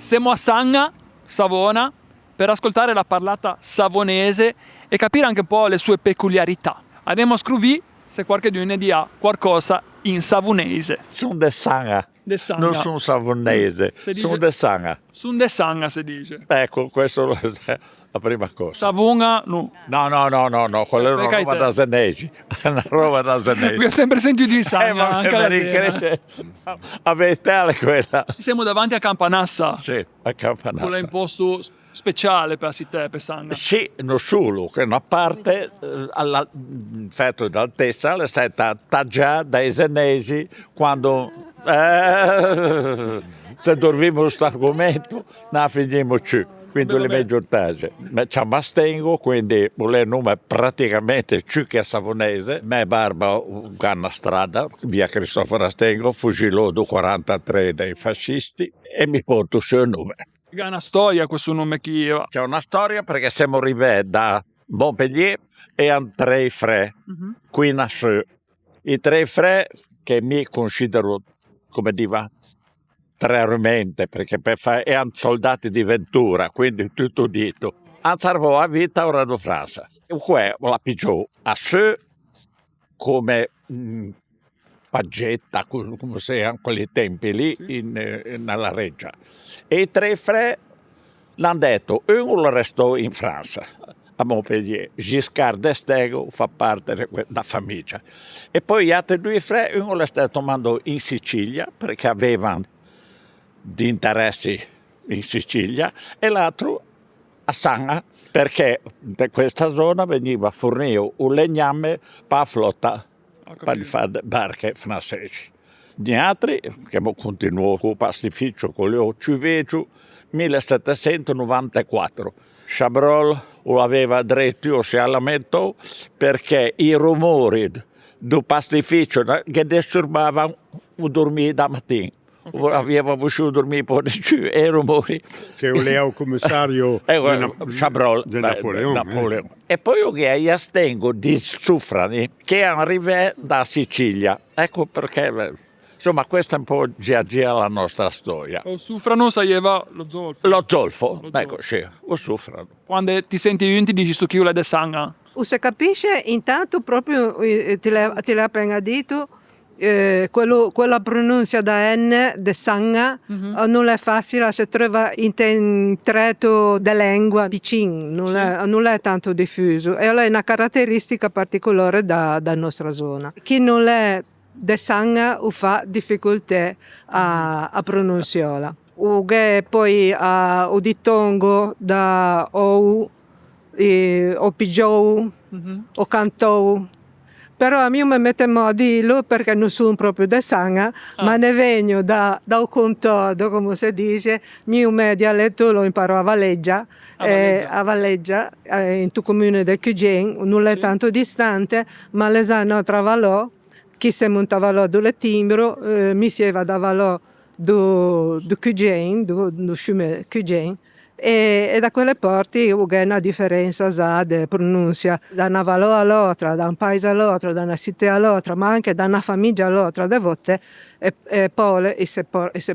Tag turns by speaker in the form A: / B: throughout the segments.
A: Siamo a Sanga, Savona, per ascoltare la parlata savonese e capire anche un po' le sue peculiarità. Andiamo a Scruvì se qualche di lunedì ha qualcosa in savonese.
B: Sono de Sanga,
A: De Sanga.
B: non sono savonese, sono de Sanga.
A: Sono de Sanga si dice.
B: Ecco, questa è la prima cosa.
A: Savona no.
B: No, quella è una
A: Perché
B: roba
A: te?
B: da Senegi. Una roba da Senegi.
A: Vi ho sempre sentito di Sanga,
B: ma
A: anche alla
B: mi
A: sera.
B: ricresce a Vetale quella.
A: Siamo davanti a Campanassa,
B: Sì, a
A: quello è
B: Campanassa.
A: un posto speciale per te, per Sanga.
B: Sì, non solo, che una parte fatto d'altezza è stata tagliata dai senesi quando se dormiamo questo argomento non finiamo più. Quindi le maggior taglie. Ma ci astengo, quindi il nome praticamente più che savonese. Me barba una strada, via Cristoforo Astengo, fuggilò del 43 dai fascisti e mi porto il suo nome.
A: Ha una storia questo nome che va.
B: C'è una storia perché siamo arrivati da Montpellier e a tre frères, qui nasce. I tre frères che mi considero, come diva, tremente, perché erano soldati di Ventura, quindi tutto dito. Hanno salvato la vita ora di Francia. E qua la pigiò a sé come paggetta, come si erano quei tempi lì, nella reggia. E i tre frères l'hanno detto, uno restò in Francia, a Montpellier. Giscard d'Estaing fa parte della famiglia. E poi gli altri due frères, uno è stato mandato in Sicilia, perché avevano di interessi in Sicilia, e l'altro a Sanga, perché da questa zona veniva fornito un legname per la flotta, per fare barche francesi. Gli altri, che continuò con il pastificio con le Ciuveggio, 1794. Chabrol lo aveva dritto, si lamentò perché i rumori del pastificio che disturbavano il dormire da mattina. Aveva voluto dormire un po' di più e i rumori.
C: Che voleva il commissario
B: Chabrol
C: di Napoleone.
B: E poi io gli astengo di Sufrani che arriva da Sicilia. Ecco perché, insomma, questa è un po' gira la nostra storia.
A: O Sufrano sapeva lo zolfo.
B: Lo zolfo, ecco, sì, lo Sufrano.
A: Quando ti senti unti dici su chi è de Sanga.
D: Se capisce, intanto proprio te l'ha appena detto, quella pronuncia da N de Sanga non è facile, si trova in tratto della lingua vicino, non è tanto diffuso e è una caratteristica particolare da nostra zona. Chi non è de Sanga fa difficoltà a pronunciarla. O che poi o dittongo da o pigiou o cantou. Però a me mi mette a dirlo perché non sono proprio da Sanga, ma ne vengo da un contorno, come si dice. Mio dialetto lo imparo a Valleggia, in tu comune del Cugien, non è tanto distante, ma l'esano tra Valò, chi si montava là dove timbro, mi si va da Valò do Cugien, do fiume Cugien. E da quelle parti c'è una differenza di pronuncia da una valò all'altra, da un paese all'altro, da una città all'altra, ma anche da una famiglia all'altra. A volte parole si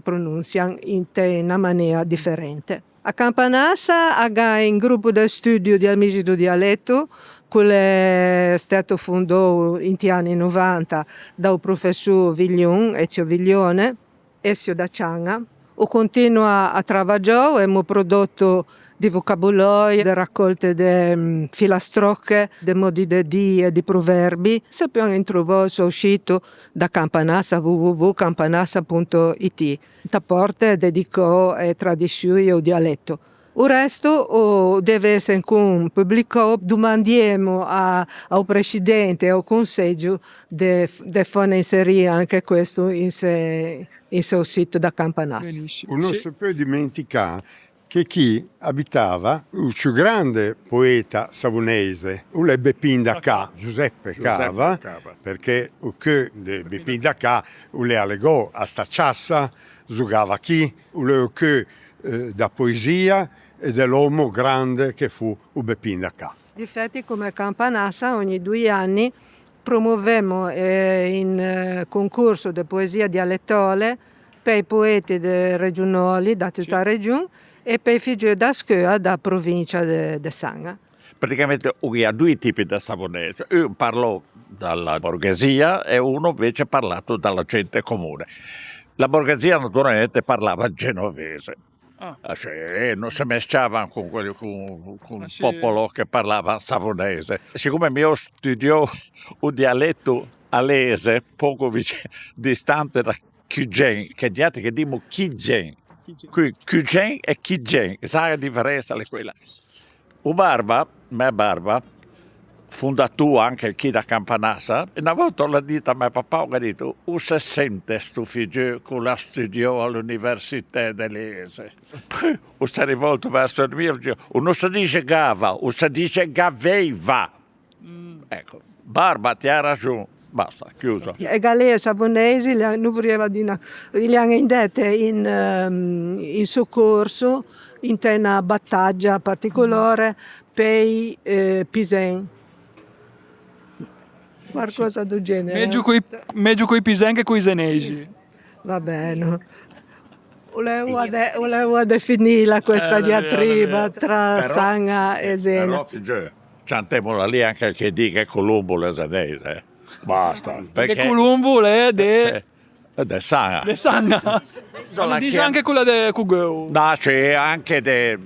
D: pronunciano in una maniera differente. A Campanassa c'è un gruppo di studio di amici del dialetto, quello è stato fondato in anni 90 dal professor Ezio Viglione, Ezio da Cianga. O continua a travagliare, abbiamo prodotto di vocabolario, di raccolte di filastrocche, di modi di dire e di proverbi. Sappiamo introvare il sito da Campanassa, www.campanassa.it. Da parte dedicò e tradizioni e dialetto. Il resto deve essere pubblicato. Domandiamo al Presidente e al Consiglio di fare inserire anche questo in suo sito da Campanassa.
C: Non si può dimenticare che chi abitava, il più grande poeta savonese, è Beppin da Ca, Giuseppe Cava, perché il che di Beppin da Ca le allegò a sta ciassa, giocava chi, il che da poesia e dell'uomo grande che fu Beppin da Ca.
D: Difatti, come Campanassa ogni 2 anni promuovemmo in concorso di poesia dialettale per i poeti regionali da tutta la regione e per i figli da scuola da provincia di Sanga.
B: Praticamente lui ha due tipi di savonese, uno parlò dalla borghesia e uno invece parlato dalla gente comune. La borghesia naturalmente parlava genovese. Cioè, non si mesciava con il popolo che parlava savonese. Siccome mio studiò un dialetto alese poco distante da Cuggen, che gli altri che dicono Chiggen. Cuggen e Chiggen, sai la differenza è quella. Barba, fondatù anche chi da Campanassa, e una volta l'ha detto a mio papà, ho detto, si sente sto figlio che la studiò all'università dell'Ese. Poi si è rivolto verso il mio figlio, non si dice gava, si dice gaveva. Ecco, Barba ti ha ragione. Basta, chiuso.
D: Le galere savonesi li hanno indette in soccorso in una battaglia particolare per i Pisen. Qualcosa del genere.
A: Meglio coi pisen che coi senesi.
D: Va bene. Volevo definire questa diatriba tra Sanga e Zena.
B: Però, figlio, c'antiamola lì anche che dica Colombo l'esenese. Basta.
A: Perché Colombo è de
B: Sanga.
A: De Sanga. Non dice anche quella di Cugeu.
B: No, c'è anche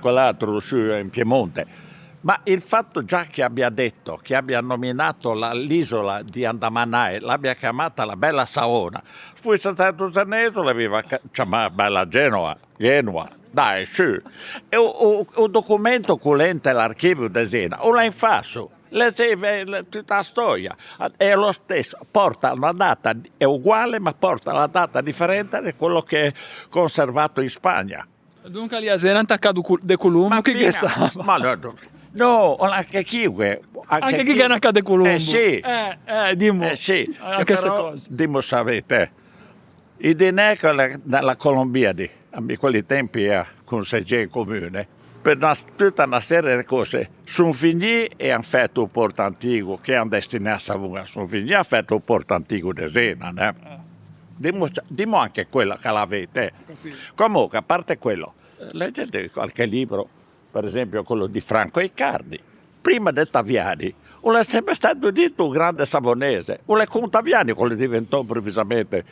B: quell'altro su in Piemonte. Ma il fatto già che abbia detto, che abbia nominato l'isola di Andamanai, l'abbia chiamata la Bella Saona, fu stato zanese, l'aveva chiamata Bella Genova. Dai, su. E un documento colente all'archivio di Zena, o l'ha in fasso. Tutta la storia è lo stesso, porta una data, è uguale ma porta la data differente di quello che è conservato in Spagna.
A: Dunque lì a Zena attaccato de Colombo che stava.
B: Ma no, anche chi
A: anche chi che accade Colombo.
B: Sì.
A: Dimmo.
B: Sì,
A: anche queste cose.
B: Dimmo sapete. I dinè nella Colombiadi, a quei tempi con Segè comune, per tutta una serie di cose. Sono finiti e hanno fatto un porto antico che hanno destinato a Savona. Sono finiti e hanno fatto un porto antico di Zena. Dimmo anche quello che l'avete. Comunque, a parte quello, leggete qualche libro, per esempio quello di Franco Icardi. Prima di Taviani, non è sempre stato detto un grande savonese. Non è con Taviani quello diventò improvvisamente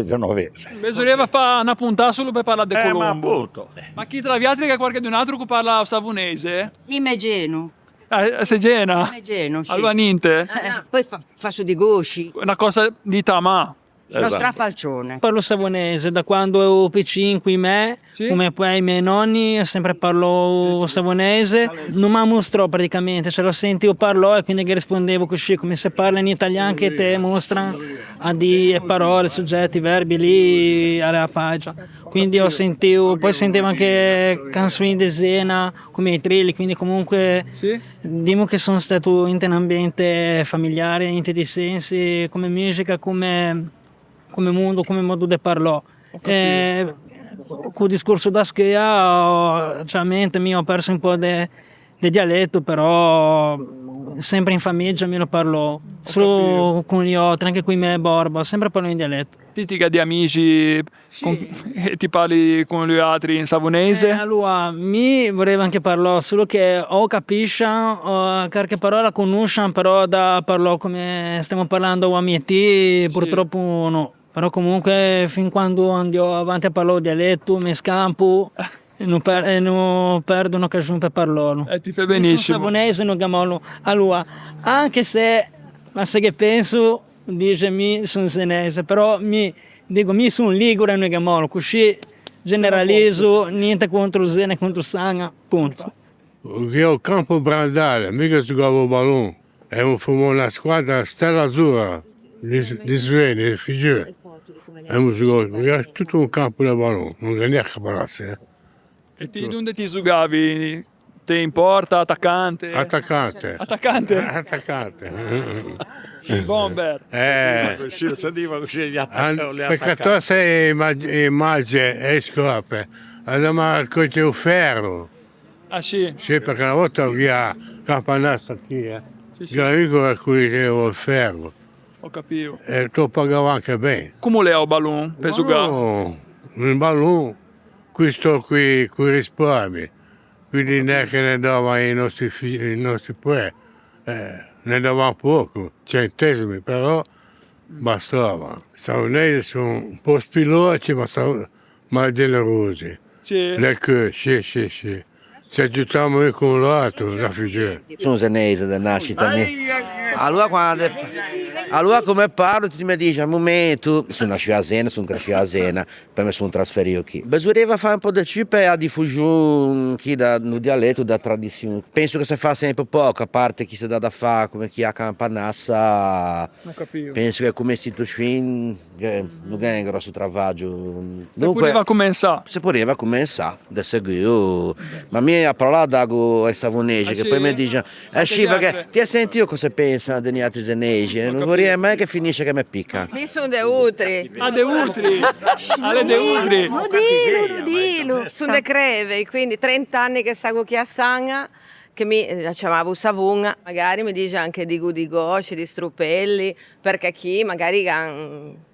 B: genovese.
A: Bisognava fare una puntata solo per parlare di Colombo. Ma chi tra gli altri che qualche di un altro che parla savonese?
E: In Megeno.
A: Segena?
E: Megeno, sì.
A: Allora niente?
E: Poi fa su di gosci.
A: Una cosa di Tamà.
E: Lo strafalcione.
F: Parlo savonese da quando ero piccino qui me,
A: sì?
F: Come poi i miei nonni, sempre parlo savonese, non mi mostrò praticamente, ce lo sentivo parlò e quindi rispondevo così, come se parla in italiano che te mostra a dire parole, soggetti, verbi lì alla pagina. Quindi poi sentivo anche canzoni di Zena come i trilli, quindi comunque diciamo che sono stato in un ambiente familiare, in tutti i sensi, come musica, come mondo, come modo di parlare. Con il discorso da schia, mente mio ho perso un po' di dialetto, però sempre in famiglia me lo parlo, solo con gli altri, anche con i miei borba, sempre parlo in dialetto.
A: Titica di amici e ti parli con gli altri in savonese?
F: Allora, mi voleva anche parlare, solo che o capiscono, qualche parola conoscono, però da parlo come stiamo parlando a amici, purtroppo no. Però comunque fin quando andiamo avanti a parlare dialetto, mi scampo e non perdo un'occasione per parlare.
A: Ti fai benissimo.
F: Sono savonese, non chiamalo. Allora, anche se, ma se che penso, dice mi sono senese, però mi sono ligure e non chiamalo, così generalizzo, niente contro Zena e contro Sanga, punto.
G: Io campo Brandale, mica giocavo a ballone, e fummo una squadra Stella Azzurra di Sveni, di Figure. È tutto un campo da ballone, non è neanche parlare.
A: E dove ti giocavi? Te in porta, attaccante?
G: Attaccante.
A: Il bomber.
G: Perché tu sei immagine e scope, andiamo con il ferro.
A: Ah sì?
G: Sì, perché una volta via Campanassa qui, l'amico a cui avevo il ferro.
A: Ho capito.
G: e tu pagavo anche bene.
A: Come le ho ballon per giocare?
G: Oh, un ballone, questo qui risparmi, quindi non è che ne dava ai nostri figli, ai nostri ne davamo poco, centesimi, però bastava. I savonesi sono un po' spiloci, ma generosi.
A: Sì.
G: Le queue, sì. Ci aiutiamo io con l'altro, la figura.
H: Sono senese da nascita mia. Allora come parlo ti mi dici, a momento, sono nasciuto a Zena, sono cresciuto a Zena, poi mi sono trasferito qui. Bisogna fare un po' di più per la diffusione del dialetto, della tradizione. Penso che si fa sempre poco, a parte chi si dà da fare, come chi ha campanassa.
A: Ho capito.
H: Penso che come istituzione non è un grosso travaglio.
A: Si poteva cominciare.
H: Da seguire. Ma mi ha parlato con i savonesi, che
A: sì?
H: poi mi dice, sì, perché ti hai sentito cosa pensa degli altri senesi? Non vorrei mai che finisce che mi picca.
E: Mi sono de Utri.
A: De Utri. Ale De Utri.
I: Dillo.
E: Sono de Creve, quindi 30 anni che stavo qui a Sanga, che mi chiamavo Savunga, magari mi dice anche di gusci, di strupelli, perché chi magari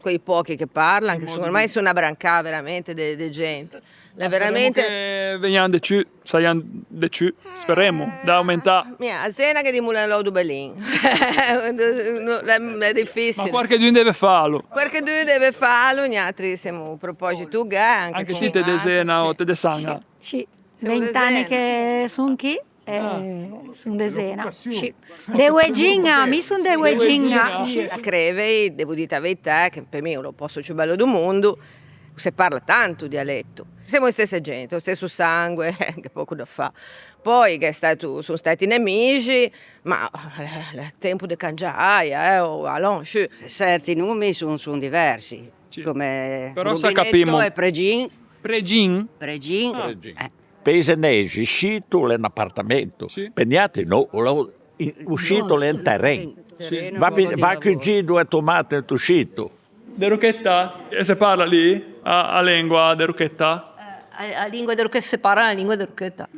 E: quei pochi che parlano, che ormai sono una brancà veramente di gente. Veramente
A: veniamo de ciù, saiamo de ciù, speriamo, da aumentare.
E: a Sena che di Mulan di Berlin. È difficile.
A: Ma qualcuno deve farlo.
E: Qualcuno deve farlo, gli altri siamo proposito
A: Anche te de Zena o te de Sanga.
I: Sì,
E: Siamo
I: 20 anni
E: de
I: che sono qui e sono di Zena. Sì. De Ueginga, mi sono de Ueginga.
E: A Creve, devo dire la verità, che per me è lo posto più bello del mondo, si parla tanto dialetto. Siamo la stessa gente, lo stesso sangue, che poco da fare. Poi che sono stati nemici, ma il tempo di cangiare,
J: Certi nomi sono diversi,
A: Sì.
J: come
A: Però sa
J: Rubinetto
A: capimo.
J: e Pregin.
A: Pregin?
B: Per i senesi, uscito è un appartamento,
A: Sì.
B: pegnati no, uscito è un terreno. Va qui due tomate e uscito.
A: De Rocchetta? E se parla lì? A lingua de Rocchetta?
I: La lingua che si parla è la lingua d'Orchetta.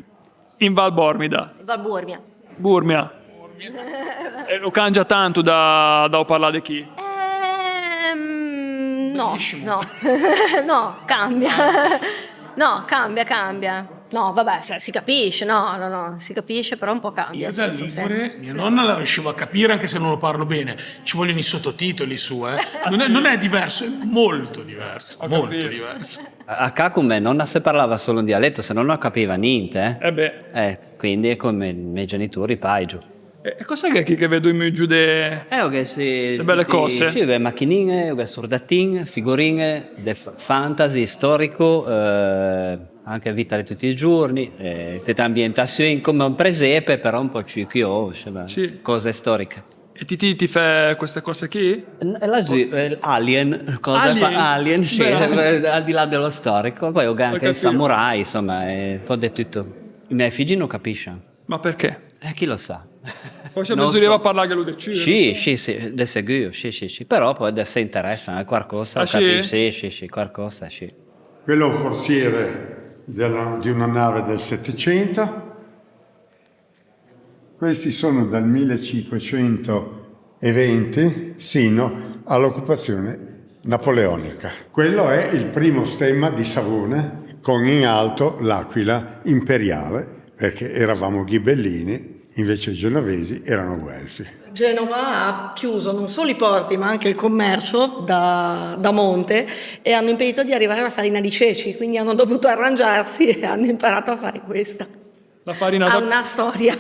A: In Val Bormida.
I: Valburmia.
A: Burmia. E lo cangia tanto da parlare di chi?
I: No, no, cambia. No, cambia. No, vabbè, si capisce, no, si capisce, però un po' cambia.
K: Io da Ligure, mia nonna la riuscivo a capire anche se non lo parlo bene. Ci vogliono i sottotitoli su, eh. Non è diverso, è molto diverso, molto diverso.
L: A Cacume nonna se parlava solo un dialetto, se no non capiva niente. Quindi è come i miei genitori, paio.
A: E cos'è che vedo in me giù de belle cose?
L: Sì, le macchinine, le sordatine, figurine, fantasy, storico, anche vita di tutti i giorni, tutta ambientazione come un presepe, però un po' più cose storiche.
A: E ti fa queste cose qui?
L: Alien, cosa fa Alien, sì, al di là dello storico. Poi ho anche il samurai, insomma, un po' di tutto. I miei figli non capiscono.
A: Ma perché?
L: Chi lo sa?
A: Forse bisogna parlare che lo decide.
L: Sì, de sicuro, sì. Però poi se interessa qualcosa, sì, qualcosa, sì.
C: Quello è un forziere di una nave del Settecento. Questi sono dal 1520 sino all'occupazione napoleonica. Quello è il primo stemma di Savona, con in alto l'aquila imperiale, perché eravamo ghibellini, invece i genovesi erano guelfi.
M: Genova ha chiuso non solo i porti ma anche il commercio da monte e hanno impedito di arrivare alla farina di ceci, quindi hanno dovuto arrangiarsi e hanno imparato a fare questa.
A: La farina
M: ha una storia,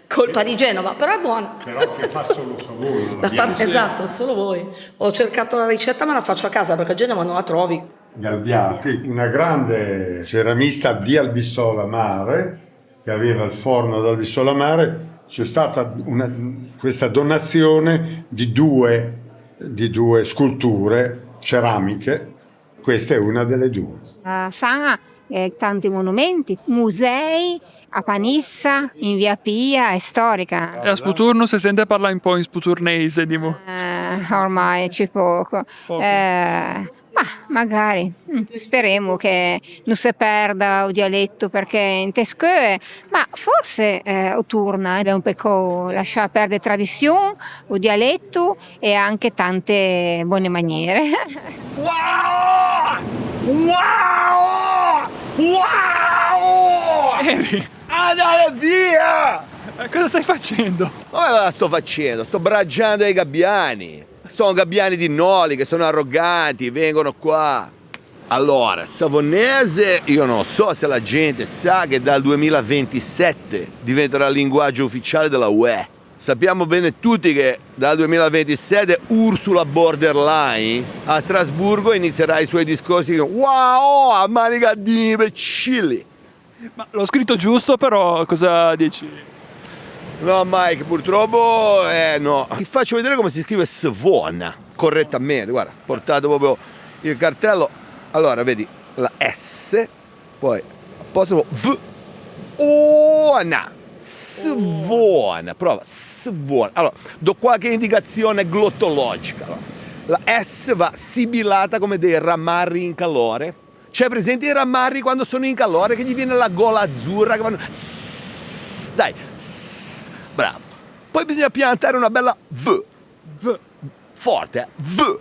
M: colpa di Genova, però è buona.
C: Però che fa solo Savona.
M: Esatto, solo voi. Ho cercato la ricetta ma la faccio a casa perché a Genova non la trovi.
C: Galbiati, una grande ceramista di Albissola Mare, che aveva il forno ad Albissola Mare, c'è stata questa donazione di due sculture ceramiche, questa è una delle due.
N: A Sanga tanti monumenti, musei, a Panissa, in via Pia, è storica.
A: E a Sputurno si sente parlare un po' in sputurnese, dimo.
N: Ormai c'è poco. Ma Ma magari, speriamo che non si perda il dialetto, perché in Tescue, ma forse torna, è un po' lasciare perdere tradizione, il dialetto e anche tante buone maniere.
O: Wow! Wow! Wow!
A: Henry,
O: Andate via!
A: cosa stai facendo?
O: Come la sto facendo? Sto bracciando ai gabbiani. Sono gabbiani di Noli che sono arroganti, vengono qua. Allora, Savonese, io non so se la gente sa che dal 2027 diventerà il linguaggio ufficiale della UE. Sappiamo bene tutti che dal 2027 Ursula Borderline a Strasburgo inizierà i suoi discorsi con wow, a manica di imbecilli.
A: Ma l'ho scritto giusto, però cosa dici?
O: No Mike, purtroppo no. Ti faccio vedere come si scrive Savona correttamente. Guarda, portato proprio il cartello. Allora, vedi la S, poi apostrofo V, Ona, Savona. Prova, Savona. Allora, do qualche indicazione glottologica. Allora, la S va sibillata come dei ramarri in calore. C'è presente i ramarri quando sono in calore che gli viene la gola azzurra che vanno... Dai, bravo. Poi bisogna piantare una bella V. Forte, V.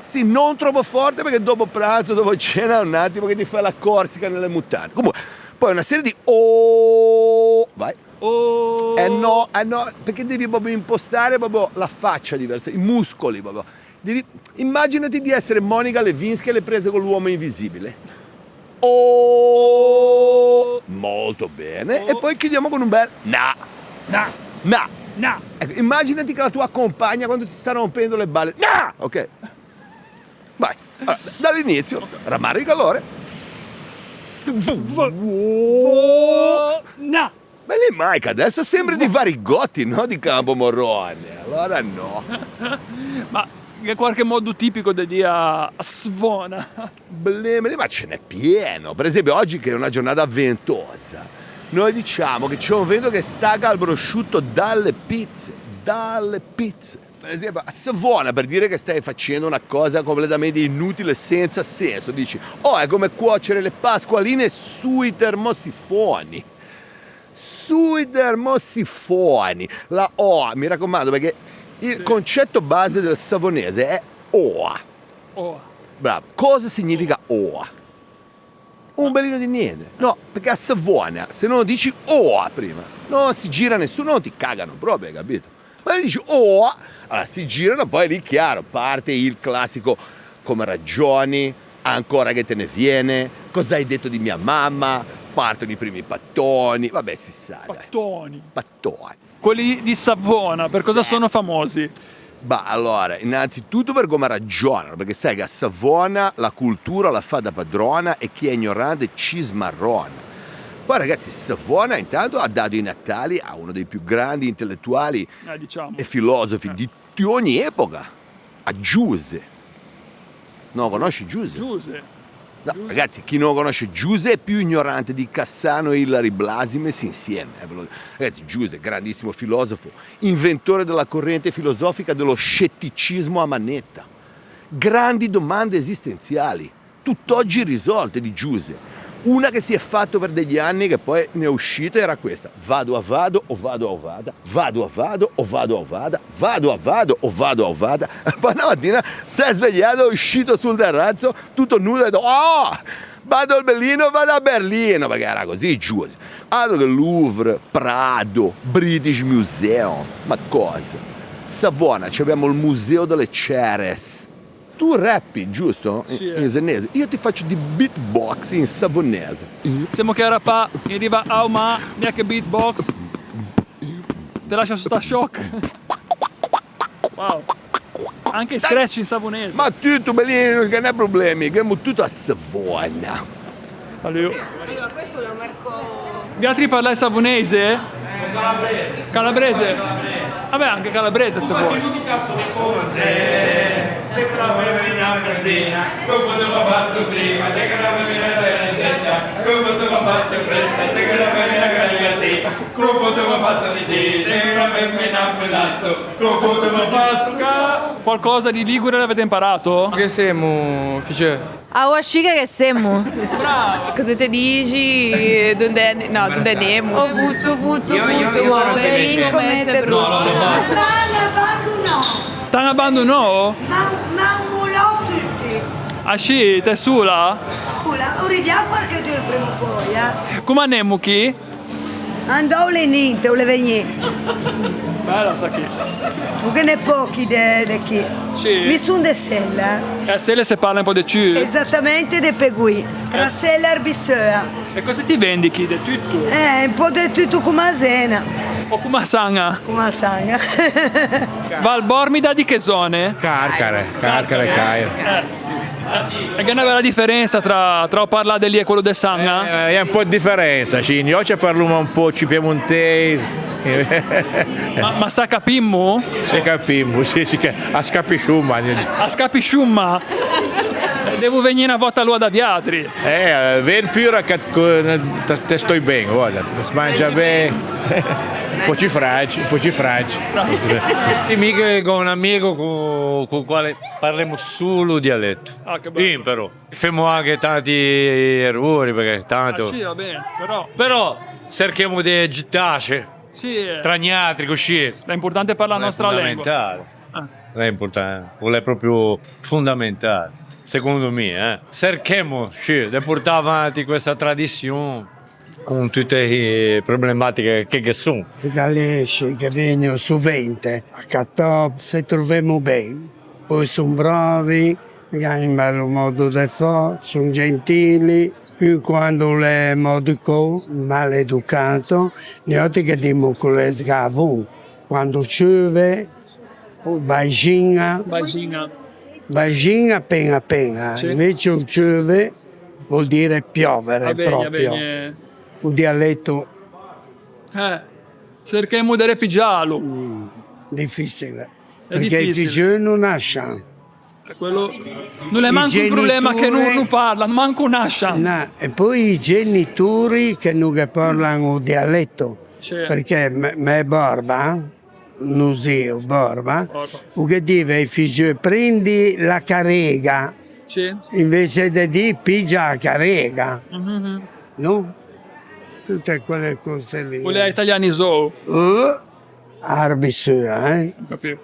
O: Sì, non troppo forte perché dopo pranzo, dopo cena, un attimo che ti fai la Corsica nelle mutande. Comunque, poi una serie di O. Vai. No, perché devi proprio impostare proprio la faccia diversa, i muscoli proprio. Immaginati di essere Monica Lewinsky e le prese con l'uomo invisibile. Molto bene. E poi chiudiamo con un bel Na. Ecco, immaginati che la tua compagna quando ti sta rompendo le balle. Na! Ok. Vai. Allora, dall'inizio, ramarri di calore.
A: Na.
O: Ma lì Mike, adesso sembri di Varigotti, no? Di Campomorrone. Allora no.
A: Ma che qualche modo tipico da dire a Svona?
O: Ma ce n'è pieno. Per esempio oggi che è una giornata ventosa, noi diciamo che c'è un vento che stacca il prosciutto dalle pizze. Per esempio a Savona, per dire che stai facendo una cosa completamente inutile, senza senso, dici è come cuocere le pasqualine sui termosifoni. La O, mi raccomando, perché il concetto base del savonese è OA. Bravo. Cosa significa OA? Un bellino di niente. No, perché a Savona, se non dici OA prima, non si gira nessuno, non ti cagano proprio, capito? Ma dici OA, allora si girano, poi lì chiaro, parte il classico come ragioni, ancora che te ne viene, cosa hai detto di mia mamma, partono i primi pattoni, vabbè si sa.
A: Pattoni.
O: Pattoni.
A: Quelli di Savona, per cosa sono famosi?
O: Bah, allora, innanzitutto per come ragionano, perché sai che a Savona la cultura la fa da padrona e chi è ignorante ci smarrona. Poi ragazzi, Savona intanto ha dato i natali a uno dei più grandi intellettuali e filosofi di ogni epoca, a Giuse. No, conosci Giuse? No, ragazzi, chi non conosce Giuse è più ignorante di Cassano e Ilari Blasi messi insieme. Ragazzi, Giuse, grandissimo filosofo, inventore della corrente filosofica dello scetticismo a manetta. Grandi domande esistenziali, tutt'oggi risolte di Giuse. Una che si è fatto per degli anni, che poi ne è uscita, era questa: vado a vado o vado a vada, vado a vado o vado a vada, vado a vado o vado a vada. Poi una mattina si è svegliato, è uscito sul terrazzo, tutto nudo, e ha detto vado al Berlino, vado a Berlino, perché era così Giuse. Altro che Louvre, Prado, British Museum, ma cosa? Savona, abbiamo il Museo delle Ceres. Tu rappi, giusto?
A: Sì,
O: in senese. Io ti faccio di beatbox in savonese.
A: Siamo che era pa, mi arriva ma neanche beatbox. Te lascia su sta shock. Wow. Anche scratch in savonese.
O: Ma tutto bellino, che non è problemi, che è tutto a Savona.
A: Salut.
E: Questo lo marco.
A: Gli altri parlare savonese? Calabrese. Vabbè, anche calabrese se vuoi.
O: Te che la femmina casina, come potevo farsi prima, te che la femmina casina, come potevo farsi fretta, te che la femmina casina, come potevo farsi di te, te che la femmina pedazzo, come potevo farsi
A: qualcosa di Ligure l'avete imparato?
P: Che siamo, fice?
Q: Ah, o chica che siamo.
A: Bravo.
Q: Cosa te dici? Dove andiamo? Ho avuto.
L: Io
Q: come te
L: No, basta.
A: T'hanno abbandonato?
R: Ma un mulò tutti.
A: Ah sì, te sola?
R: Scusa, arriviamo perché tu il prima o poi,
A: Come andiamo qui?
R: Andò le niente, o le vegne.
A: Bella sa chi.
R: Perché ne pochi di chi.
A: Sì.
R: Mi sono de sella.
A: E a Sele se parla un po' di più.
R: Esattamente de pegui. Tra sella e bissoa.
A: E cosa ti vendi chi? Di tutto?
R: Un po' di tutto come a Sena.
A: O come a Sanga?
R: Come a Sanga.
A: Val Bormida di che zone?
S: Carcare e Cairo.
A: E che è una bella differenza tra parlare di lì e quello di Sanga?
S: È un po' di differenza, io ci parliamo un po' piemontese.
A: Ma sa capimmo?
S: Se capimmo, sì, a scapisciumma.
A: A scapisciumma? Devo venire una volta all'ua da Viatri.
S: Vedi più che te sto bene, guarda, si mangia bene. Un po' ci fraggi.
T: Mica con un amico con il quale parliamo solo dialetto.
A: Ah, che bello.
T: Però facciamo anche tanti errori perché tanto.
A: Sì, va bene,
T: Però cerchiamo di gettarci.
A: Sì.
T: Tra gli altri così.
A: L'importante è parlare la nostra lingua.
T: È importante, è proprio fondamentale, secondo me. Cerchiamo di portare avanti questa tradizione con tutte le problematiche che sono.
U: I galesci che vengono sovente a Catop se troviamo bene, poi sono bravi, hanno un bel modo di fare, sono gentili, più quando le modico maleducato, ne ho che diamo con le sgavon, quando piove, bagina appena,
A: Sì.
U: invece piove vuol dire piovere proprio.
A: Bene.
U: Un dialetto
A: cerchiamo di repigiarlo.
U: difficile,
A: È
U: perché i
A: difficile.
U: figli non nascono.
A: Quello... Non è manco un problema che non parlano, manco nascono.
U: No, e poi i genitori che non parlano il dialetto,
A: Sì.
U: perché me Borba, non zio Borba, che dice ai figli prendi la carrega,
A: Sì.
U: invece di dire pigia la carrega,
A: Mhm.
U: no? Tutte quelle cose lì.
A: Quelle a italiani so.
U: Arbisua,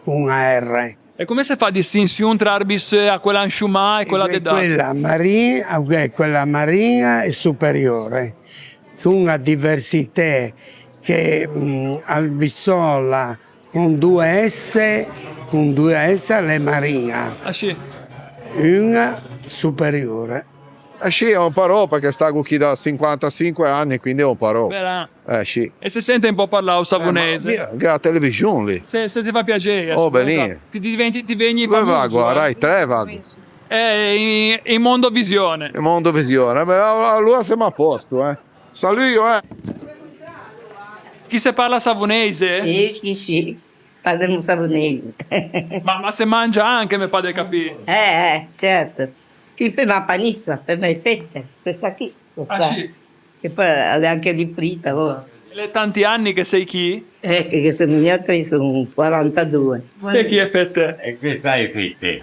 U: con una R.
A: E come si fa distinzione tra Arbis a quella Ansciumà e quella de Dati?
U: Quella marina è superiore, con una diversità che Albissola con due S è marina,
A: Ah sì.
U: una superiore.
V: Sì, è un parò perché sto qui da 55 anni, quindi è un parò.
A: Bella.
V: Sì.
A: E se sente un po' parlare savonese?
V: La televisione lì.
A: Se ti fa piacere.
V: Oh, benissimo.
A: Ti vengi
V: Dove va?
A: famoso.
V: Guarda, Rai 3 vado.
A: In Mondo Visione.
V: Il mondo visione. Beh, allora siamo a posto, Saluto,
A: Chi se parla savonese?
W: Sì, parliamo savonese.
A: Ma se mangia anche, mi pare di capire.
W: Certo. Qui fa una panissa per me fette, questa qui, lo
A: Ah,
W: sai.
A: sì?
W: Che poi è anche di fritta, oh.
A: Le tanti anni che sei chi?
W: Che sono gli altri sono 42.
A: E chi è fette?
T: E questa è fitte.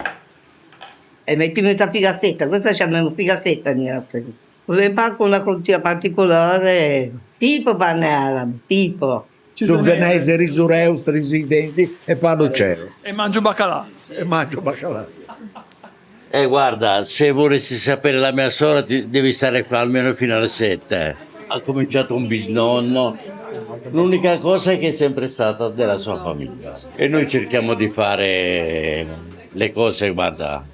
W: E metti questa pigassetta, questa chiamiamo pigassetta gli altri. Voleva con una cultura particolare, tipo banana, tipo.
B: Sono venite risurreus presidenti e parlo cielo.
A: E mangio baccalà.
X: Guarda, se volessi sapere la mia sorella devi stare qua almeno fino alle 7. Ha cominciato un bisnonno. L'unica cosa è che è sempre stata della sua famiglia. E noi cerchiamo di fare le cose, guarda,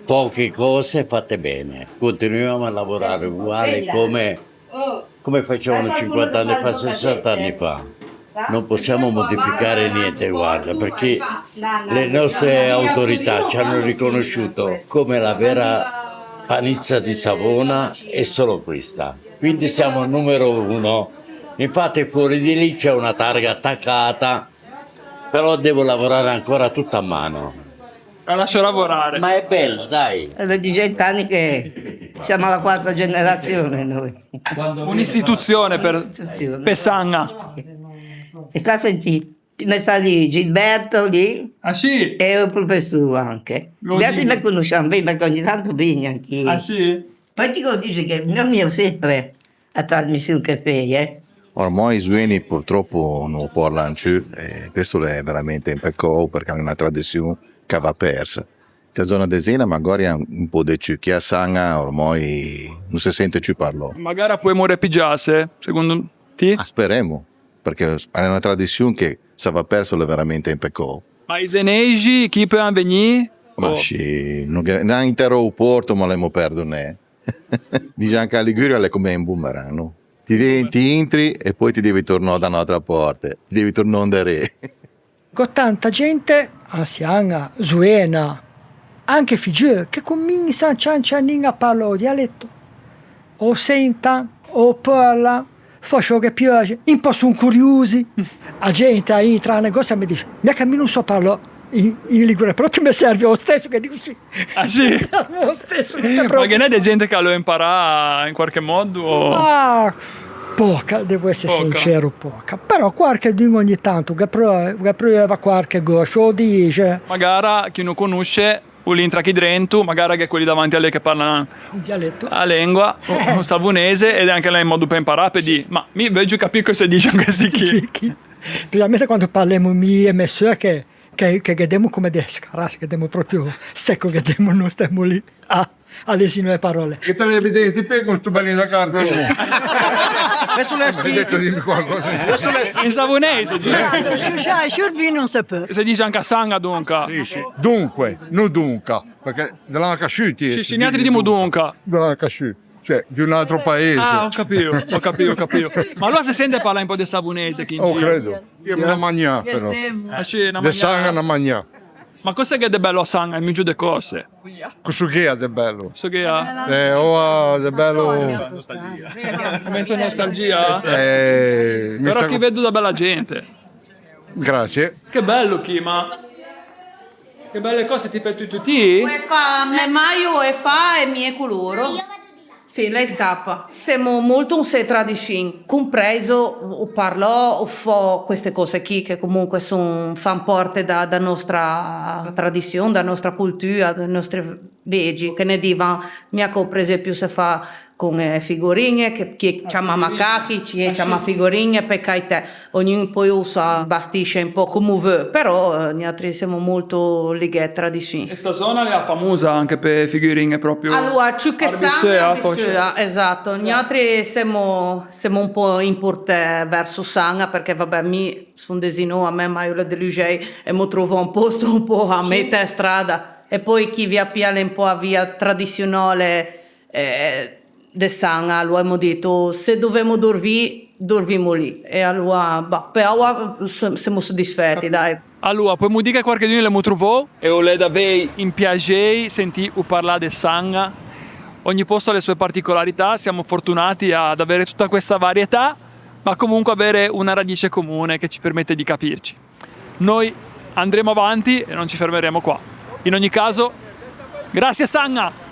X: poche cose fatte bene. Continuiamo a lavorare uguale come facevano 50 anni fa, 60 anni fa. Non possiamo modificare niente, guarda, perché le nostre autorità ci hanno riconosciuto come la vera panizza di Savona è solo questa. Quindi siamo il numero 1. Infatti fuori di lì c'è una targa attaccata, però devo lavorare ancora tutta a mano.
A: La lascio lavorare.
X: Ma è bello, dai.
W: È di 20 anni che siamo alla quarta generazione noi.
A: Un'istituzione per Sanga.
W: E sta a sentire, Mi sa lì Gilberto lì.
A: Ah sì?
W: E un professore anche. Adesso mi conosciamo bene perché ogni tanto vieni anche.
A: Ah sì?
W: Poi ti dico che non mi sempre a trasmissione che fai,
D: Ormai i suoni purtroppo non parlano più e questo è veramente un peccato perché è una tradizione che va persa. La zona desena magari ha un po' di più, chi ha sanga ormai non si sente più parlare.
A: Magari poi muore pigiasse, secondo te?
D: Speriamo, perché è una tradizione che se va persa è veramente un peccato.
A: Ma i senegi, chi può venire?
D: Ma sì, non è intero porto ma l'abbiamo perduto. Diciamo che a Liguria è come un boomerang, no? Ti entri e poi ti devi tornare da un'altra parte, ti devi tornare da re.
F: Con tanta gente, anziana, zuena, anche figli che cominciano a parlare dialetto. O sentono, o parlano, faccio che piace, un po' sono curiosi. La gente entra nel negozio e mi dice, ma che non so parlare in Liguria, però ti mi serve lo stesso che dico sì.
A: Ah sì?
F: Lo stesso.
A: Ma che ne è di gente che lo impara in qualche modo? O...
F: Ah, poca, devo essere sincero, poca. Però qualche di ogni tanto che prova qualche cosa, lo dice.
A: Magari chi non conosce, l'intra chi dentro, magari che quelli davanti a lei che parlano la lingua, o savonese, ed è anche lei in modo per imparare, per dire, ma mi vedo capire cosa dicono questi chi.
F: Specialmente quando parliamo mi e messere che abbiamo come dei scarassi, che abbiamo proprio secco, che abbiamo non stiamo lì a lesino le parole.
V: Che te le evidenti per con sto bellino da carta?
G: Questo l'ha
V: detto dimmi qualcosa.
A: In savonese,
R: non si può.
A: Se dice anche a sanga dunque.
V: Sì. Dunque, non dunque, perché della casciuti.
A: Sì, altri diciamo dunque.
V: Della casciuti. Cioè, di un altro paese.
A: Ah, ho capito. Ma allora si sente parlare un po' di savonese?
V: Credo. Io me la mangià, però.
A: Ah, sì,
V: De sanga una mangià.
A: Ma cos'è che è di bello a sanga? Il mio di cose.
V: Cosa che è di bello?
A: Cosa che ha?
V: Di bello...
A: Momento nostalgia? Però chi vedo da bella gente.
V: Grazie.
A: Che bello chi, ma... Che belle cose ti fai tutti?
Q: Maio e fa e mie coloro. Sì, lei scappa. Siamo molto un sé tradizione, compreso o parlò o fa queste cose qui che comunque fanno parte da nostra tradizione, da nostra cultura, dalle nostre leggi, che ne diva, mia per esempio si fa con figurine, che chi chiama macachi, chi chiama figurine, perché te, ognuno poi usa, bastisce un po' come vuole, però noi altri siamo molto legati a tradizioni.
A: Questa zona è famosa anche per figurine proprio.
Q: Allora, ciò che sanno, esatto, noi altri siamo un po' importati verso Sanga, perché vabbè, mi sono desino a me, ma io la delugei e mi trovo un posto un po' a metà strada, e poi chi via piale un po' a via tradizionale, de Sanga, allora abbiamo detto se dobbiamo dormiamo lì, e allora per ora siamo soddisfatti, dai.
A: Allora, puoi dire che qualche di noi le trovò e ho le davvero in piacere sentì parlare di Sanga. Ogni posto ha le sue particolarità, siamo fortunati ad avere tutta questa varietà, ma comunque avere una radice comune che ci permette di capirci. Noi andremo avanti e non ci fermeremo qua. In ogni caso, grazie Sanga!